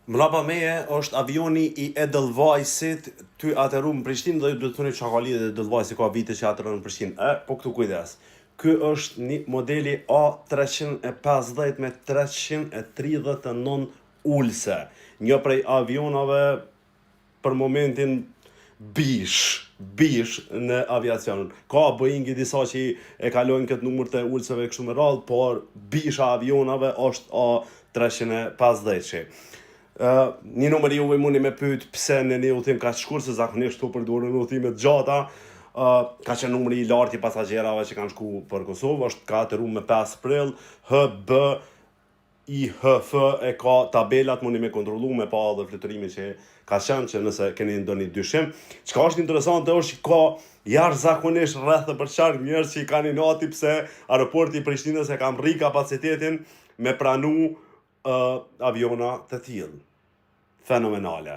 Mrapa meje është avioni I Edelweisit, ty ateru në Prishtinë dhe do të thoni çka ka lidhje Edelweisi ka vite që ateron në Prishtinë. Po këtu kujdes. Ky është një modeli A350 me 339 ulse. Një prej avionave për momentin bish në aviacion. Ka Boeingi disa që e kalojnë këtë numër të ulseve kështu me radhë, por bisha avionave është A350. Një numër juve mundi me pyet pse në një udhim kaq shkurt, se zakonisht tu përdoren udhime të gjata. Ka qenë numri I lartë I pasagjerave që kanë shku për Kosovë, është ka ateru me 5 prill, IHF e ka tabelat, mundi me kontrollu me pa edhe fluturimi që ka qenë, që nëse keni ndonjë dyshim. Çka është interesante është që ka jashtëzakonisht rreth të përqark njerëz që I kanë inati pse aeroporti I Prishtinës e ka rri kapacitetin me pranu aviona të tillë. Fenomenale.